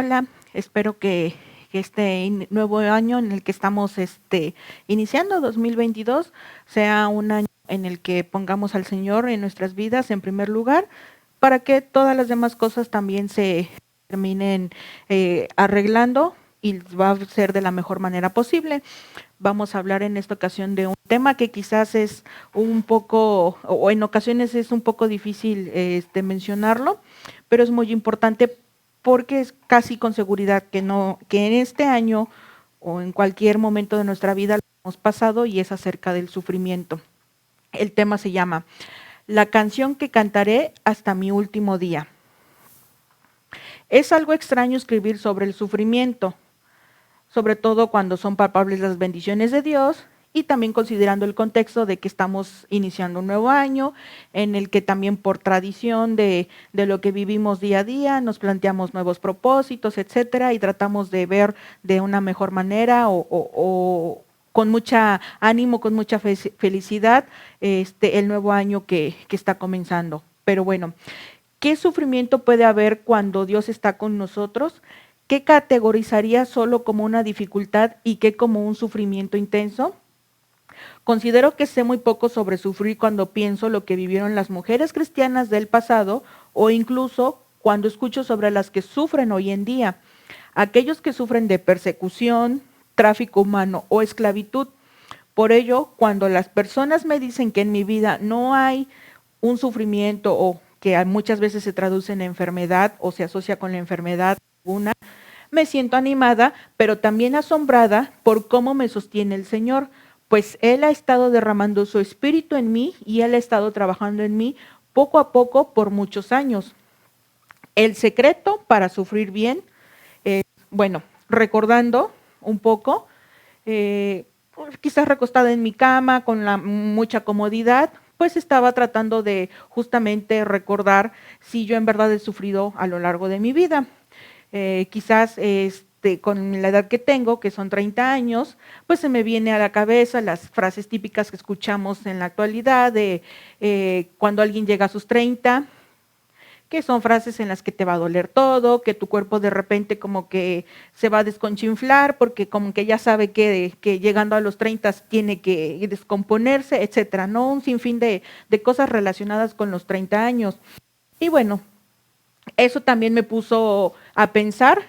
Hola, espero que este nuevo año en el que estamos iniciando, 2022, sea un año en el que pongamos al Señor en nuestras vidas en primer lugar, para que todas las demás cosas también se terminen arreglando y va a ser de la mejor manera posible. Vamos a hablar en esta ocasión de un tema que quizás es un poco, o en ocasiones es un poco difícil mencionarlo, pero es muy importante porque es casi con seguridad que no, que en este año o en cualquier momento de nuestra vida lo hemos pasado, y es acerca del sufrimiento. El tema se llama La canción que cantaré hasta mi último día. Es algo extraño escribir sobre el sufrimiento, sobre todo cuando son palpables las bendiciones de Dios, y también considerando el contexto de que estamos iniciando un nuevo año, en el que también por tradición de lo que vivimos día a día, nos planteamos nuevos propósitos, etcétera, y tratamos de ver de una mejor manera o con mucha ánimo, con mucha felicidad, el nuevo año que está comenzando. Pero bueno, ¿qué sufrimiento puede haber cuando Dios está con nosotros? ¿Qué categorizaría solo como una dificultad y qué como un sufrimiento intenso? Considero que sé muy poco sobre sufrir cuando pienso lo que vivieron las mujeres cristianas del pasado, o incluso cuando escucho sobre las que sufren hoy en día, aquellos que sufren de persecución, tráfico humano o esclavitud. Por ello, cuando las personas me dicen que en mi vida no hay un sufrimiento, o que muchas veces se traduce en enfermedad o se asocia con la enfermedad alguna, me siento animada, pero también asombrada por cómo me sostiene el Señor, pues Él ha estado derramando su espíritu en mí y Él ha estado trabajando en mí poco a poco por muchos años. El secreto para sufrir bien, bueno, recordando un poco, quizás recostada en mi cama con mucha comodidad, pues estaba tratando de justamente recordar si yo en verdad he sufrido a lo largo de mi vida. Quizás con la edad que tengo, que son 30 años, pues se me viene a la cabeza las frases típicas que escuchamos en la actualidad de cuando alguien llega a sus 30, que son frases en las que te va a doler todo, que tu cuerpo de repente como que se va a desconchinflar porque como que ya sabe que llegando a los 30 tiene que descomponerse, etcétera, ¿no? Un sinfín de cosas relacionadas con los 30 años. Y bueno, eso también me puso a pensar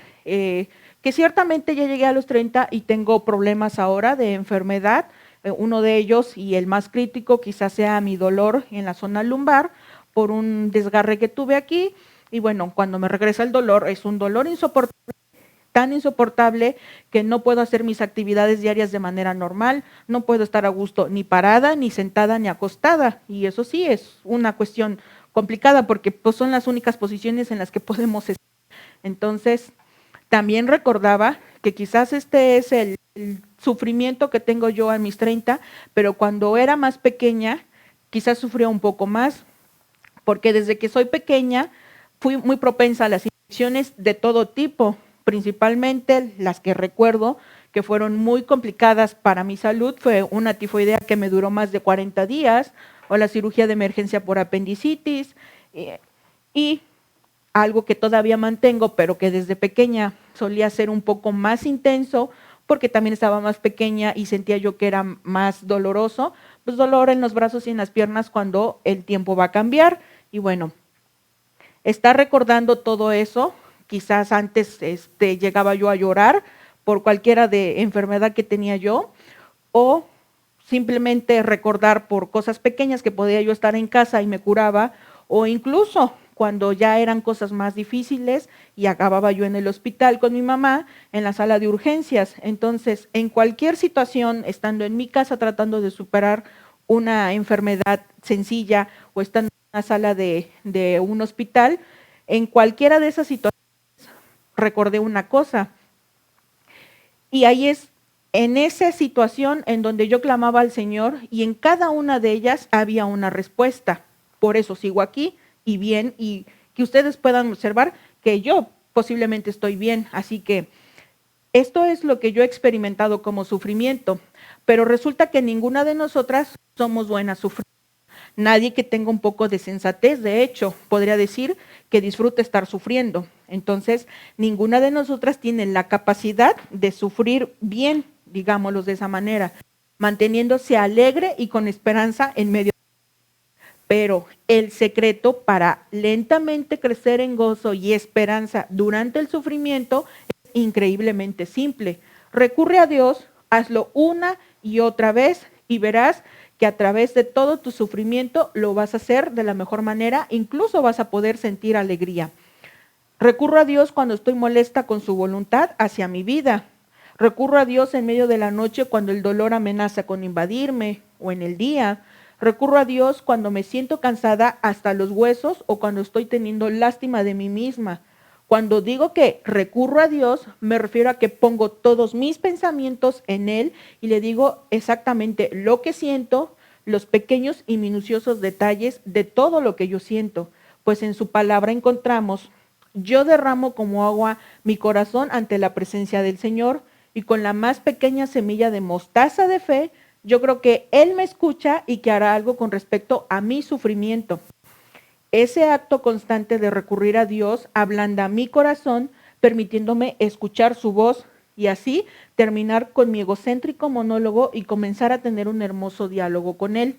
que ciertamente ya llegué a los 30 y tengo problemas ahora de enfermedad. Uno de ellos, y el más crítico, quizás sea mi dolor en la zona lumbar por un desgarre que tuve aquí. Y bueno, cuando me regresa el dolor, es un dolor insoportable, tan insoportable que no puedo hacer mis actividades diarias de manera normal, no puedo estar a gusto ni parada, ni sentada, ni acostada. Y eso sí es una cuestión complicada porque pues, son las únicas posiciones en las que podemos estar. Entonces, también recordaba que quizás este es el sufrimiento que tengo yo a mis 30, pero cuando era más pequeña, quizás sufría un poco más, porque desde que soy pequeña fui muy propensa a las infecciones de todo tipo, principalmente las que recuerdo que fueron muy complicadas para mi salud, fue una tifoidea que me duró más de 40 días, o la cirugía de emergencia por apendicitis, y algo que todavía mantengo, pero que desde pequeña solía ser un poco más intenso, porque también estaba más pequeña y sentía yo que era más doloroso, pues dolor en los brazos y en las piernas cuando el tiempo va a cambiar. Y bueno, estar recordando todo eso, quizás antes llegaba yo a llorar por cualquiera de enfermedad que tenía yo, o simplemente recordar por cosas pequeñas que podía yo estar en casa y me curaba, o incluso cuando ya eran cosas más difíciles y acababa yo en el hospital con mi mamá en la sala de urgencias. Entonces, en cualquier situación, estando en mi casa tratando de superar una enfermedad sencilla o estando en una sala de un hospital, en cualquiera de esas situaciones recordé una cosa. Y ahí es en esa situación en donde yo clamaba al Señor, y en cada una de ellas había una respuesta. Por eso sigo aquí y bien, y que ustedes puedan observar que yo posiblemente estoy bien. Así que esto es lo que yo he experimentado como sufrimiento, pero resulta que ninguna de nosotras somos buenas sufriendo. Nadie que tenga un poco de sensatez, de hecho, podría decir que disfruta estar sufriendo. Entonces, ninguna de nosotras tiene la capacidad de sufrir bien, digámoslo de esa manera, manteniéndose alegre y con esperanza en medio. Pero el secreto para lentamente crecer en gozo y esperanza durante el sufrimiento es increíblemente simple. Recurre a Dios, hazlo una y otra vez y verás que a través de todo tu sufrimiento lo vas a hacer de la mejor manera, incluso vas a poder sentir alegría. Recurro a Dios cuando estoy molesta con su voluntad hacia mi vida. Recurro a Dios en medio de la noche cuando el dolor amenaza con invadirme o en el día. Recurro a Dios cuando me siento cansada hasta los huesos o cuando estoy teniendo lástima de mí misma. Cuando digo que recurro a Dios, me refiero a que pongo todos mis pensamientos en Él y le digo exactamente lo que siento, los pequeños y minuciosos detalles de todo lo que yo siento, pues en su palabra encontramos: yo derramo como agua mi corazón ante la presencia del Señor, y con la más pequeña semilla de mostaza de fe, yo creo que Él me escucha y que hará algo con respecto a mi sufrimiento. Ese acto constante de recurrir a Dios ablanda mi corazón, permitiéndome escuchar su voz y así terminar con mi egocéntrico monólogo y comenzar a tener un hermoso diálogo con Él.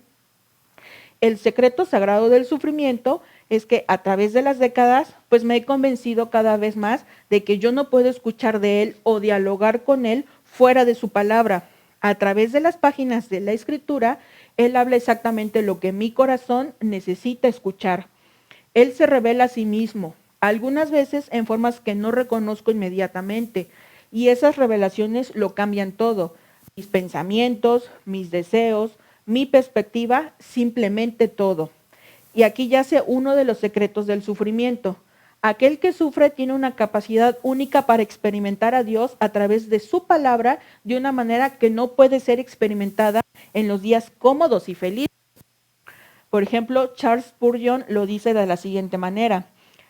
El secreto sagrado del sufrimiento es que a través de las décadas, pues me he convencido cada vez más de que yo no puedo escuchar de Él o dialogar con Él fuera de su palabra. A través de las páginas de la Escritura, Él habla exactamente lo que mi corazón necesita escuchar. Él se revela a sí mismo, algunas veces en formas que no reconozco inmediatamente, y esas revelaciones lo cambian todo: mis pensamientos, mis deseos, mi perspectiva, simplemente todo. Y aquí yace uno de los secretos del sufrimiento. Aquel que sufre tiene una capacidad única para experimentar a Dios a través de su palabra de una manera que no puede ser experimentada en los días cómodos y felices. Por ejemplo, Charles Spurgeon lo dice de la siguiente manera: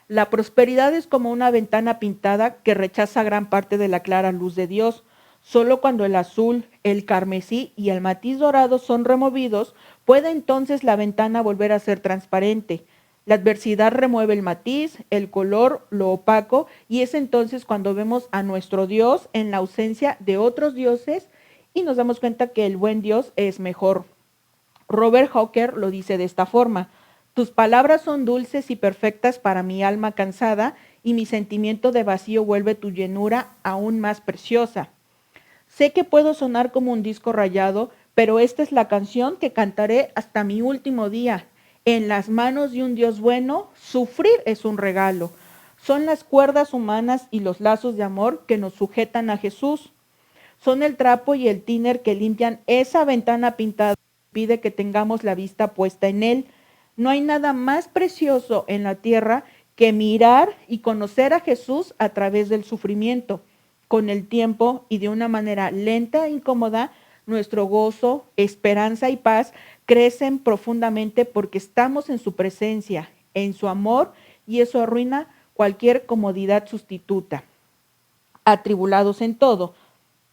la prosperidad es como una ventana pintada que rechaza gran parte de la clara luz de Dios. Solo cuando el azul, el carmesí y el matiz dorado son removidos, puede entonces la ventana volver a ser transparente. La adversidad remueve el matiz, el color, lo opaco, y es entonces cuando vemos a nuestro Dios en la ausencia de otros dioses y nos damos cuenta que el buen Dios es mejor. Robert Hawker lo dice de esta forma: tus palabras son dulces y perfectas para mi alma cansada, y mi sentimiento de vacío vuelve tu llenura aún más preciosa. Sé que puedo sonar como un disco rayado, pero esta es la canción que cantaré hasta mi último día. En las manos de un Dios bueno, sufrir es un regalo. Son las cuerdas humanas y los lazos de amor que nos sujetan a Jesús. Son el trapo y el tiner que limpian esa ventana pintada y pide que tengamos la vista puesta en Él. No hay nada más precioso en la tierra que mirar y conocer a Jesús a través del sufrimiento. Con el tiempo y de una manera lenta e incómoda, nuestro gozo, esperanza y paz crecen profundamente porque estamos en su presencia, en su amor, y eso arruina cualquier comodidad sustituta. Atribulados en todo.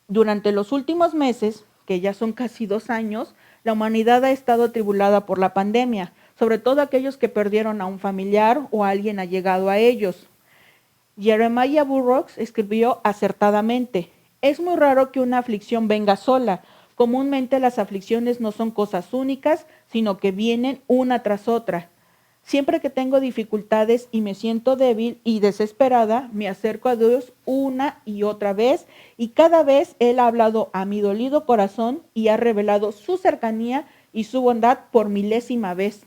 Durante los últimos meses, que ya son casi 2 años, la humanidad ha estado atribulada por la pandemia, sobre todo aquellos que perdieron a un familiar o a alguien allegado a ellos. Jeremiah Burroughs escribió acertadamente: es muy raro que una aflicción venga sola. Comúnmente las aflicciones no son cosas únicas, sino que vienen una tras otra. Siempre que tengo dificultades y me siento débil y desesperada, me acerco a Dios una y otra vez, y cada vez Él ha hablado a mi dolido corazón y ha revelado su cercanía y su bondad por milésima vez.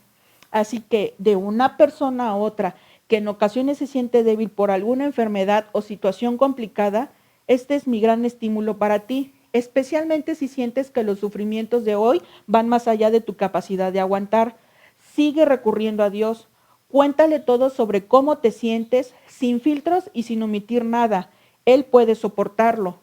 Así que de una persona a otra que en ocasiones se siente débil por alguna enfermedad o situación complicada, este es mi gran estímulo para ti, especialmente si sientes que los sufrimientos de hoy van más allá de tu capacidad de aguantar. Sigue recurriendo a Dios. Cuéntale todo sobre cómo te sientes, sin filtros y sin omitir nada. Él puede soportarlo.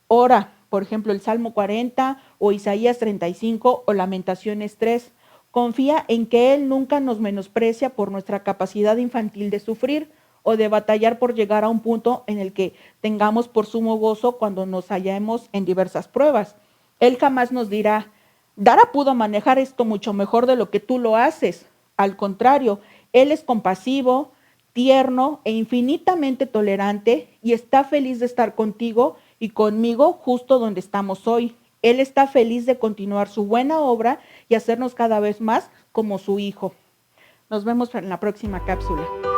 Ora, por ejemplo, el Salmo 40 o Isaías 35 o Lamentaciones 3. Confía en que Él nunca nos menosprecia por nuestra capacidad infantil de sufrir o de batallar por llegar a un punto en el que tengamos por sumo gozo cuando nos hallemos en diversas pruebas. Él jamás nos dirá: Dara pudo manejar esto mucho mejor de lo que tú lo haces. Al contrario, Él es compasivo, tierno e infinitamente tolerante y está feliz de estar contigo y conmigo justo donde estamos hoy. Él está feliz de continuar su buena obra y hacernos cada vez más como su hijo. Nos vemos en la próxima cápsula.